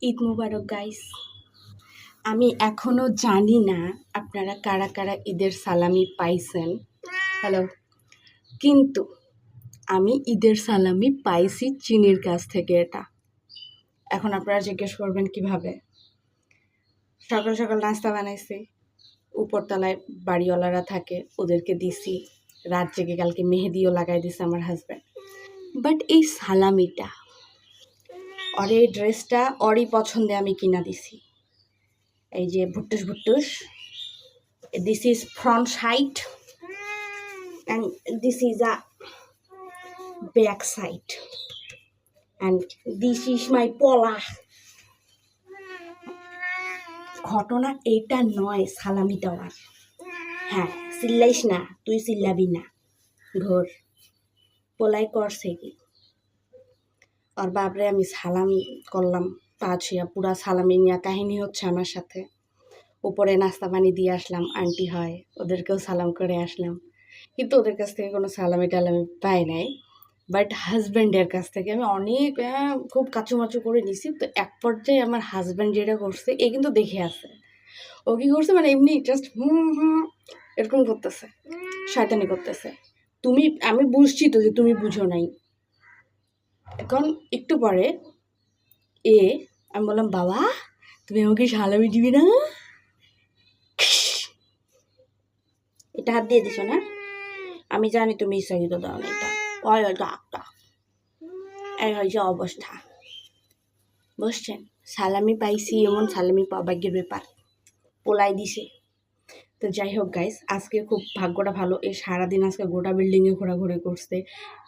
ঈদ মুবারক guys. আমি এখনো জানি না আপনারা কারা কারা ঈদের সালামি পাইছেন। হ্যালো, কিন্তু আমি ঈদের সালামি পাইছি চিনির কাছ থেকে। এটা এখন আপনারা জিজ্ঞেস করবেন কিভাবে। সকাল সকাল নাস্তা বানাইছি, উপরতলায় বাড়িওয়ালারা থাকে, ওদেরকে দিছি। রাত জেগে কালকে মেহেদিও লাগাই দিছে আমার হাজব্যান্ড। বাট এই সালামিটা আর এই ড্রেসটা ওরই পছন্দে আমি কিনা দিছি। এই যে ভুট্টুস ভুট্টুস, this is front side and this is a back side and this is my পলা। ঘটনা এইটা নয়, সালামি দেওয়ার। হ্যাঁ, চিল্লাইস না, তুই চিল্লাবি না। ঘোর পোলাই করছে কি আর বাপরে, আমি সালামি করলাম পা ছুঁয়া, পুরা সালামি নিয়ে কাহিনী হচ্ছে আমার সাথে। উপরে নাস্তা পানি দিয়ে আসলাম, আন্টি হয়, ওদেরকেও সালাম করে আসলাম, কিন্তু ওদের কাছ থেকে কোনো সালামি টালামি পাই নাই। বাট হাজব্যান্ডের কাছ থেকে আমি অনেক খুব কাচুমাচু করে নিছি। তো এক পর্যায়ে আমার হাজব্যান্ড যেটা করছে, এ কিন্তু দেখে আছে, ও কী করছে মানে এমনি জাস্ট এরকম করতেছে, শয়তানি করতেছে। আমি বুঝছি তো যে তুমি বুঝো নাই। এখন একটু পরে আমি বললাম, বাবা তুমি আমাকে সালামি দিবি না? এটা হাত দিয়ে দিছো না? আমি জানি তুমি ইচ্ছাকৃত দাও না। এটা ওই ডাক্তার, এই হয়েছে অবস্থা। বুঝছেন, সালামি পাইছি, এমন সালামি পাওয়া ভাগ্যের ব্যাপার, পোলাই দিছে। তো যাই হোক গাইস, আজকে খুব ভাগ্যটা ভালো। এই সারাদিন আজকে গোটা বিল্ডিংয়ে ঘোরাঘুরি করছে,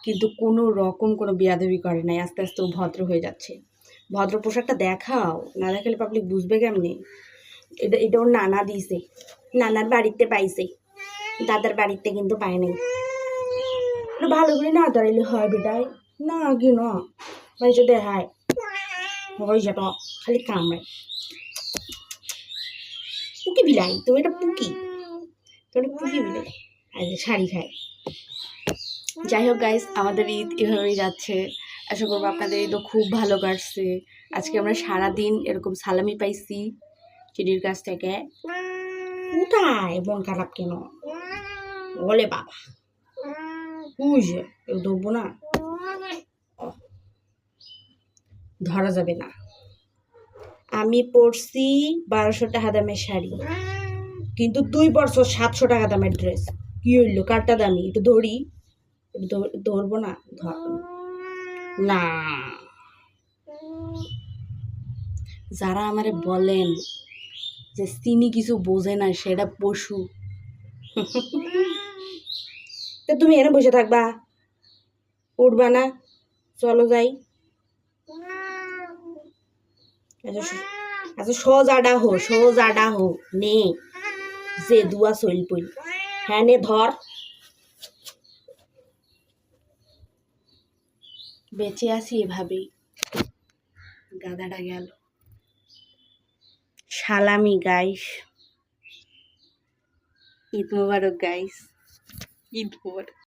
কিন্তু কোনো রকম কোনো বেয়াদবি করে নাই। আস্তে আস্তে ও ভদ্র হয়ে যাচ্ছে। ভদ্র পোশাকটা দেখাও, না দেখালে পাবলিক বুঝবে কেমনি। এটা ওর নানা দিয়েছে, নানার বাড়িতে পাইছে, দাদার বাড়িতে কিন্তু পায় নাই। ভালো করে না দাঁড়াইলে হয় বেটাই, না কি না হয়েছে দেখায় হয়েছে তো খালি কামড়ায়। পুকি বিলাই, তুমি এটা পুকি, তুমি পুকি বিলাই আর শাড়ি খায়। যাই হোক গাইস, আমাদের ঈদ এভাবেই যাচ্ছে। আশা করবো আপনাদের ঈদও খুব ভালো কাটছে। আজকে আমরা সারাদিন এরকম সালামি পাইছি চিড়ির কাছ থেকে। কোথায় মন খারাপ কেন বলে বাবা, বুঝে কেউ ধরবো না, ধরা যাবে না। আমি পরছি 1200 টাকা দামের শাড়ি, কিন্তু তুই পরছো 700 টাকা দামের ড্রেস। কি হইলো, কারটা দামি? একটু ধরি, ধরবো না না। যারা আমারে বলেন যে চিনি কিছু বোঝে না, সেটা পশু। তো তুমি এনে বসে থাকবা, উঠবা না? চলো যাই। আচ্ছা সোজা হো নে, যে দুয়া চল পই। হ্যাঁ নে ধর। বেঁচে আছি এভাবেই। গাদাটা গেল। সালামি গাইস, ঈদ মোবারক গাইস, ঈদ মোবারক।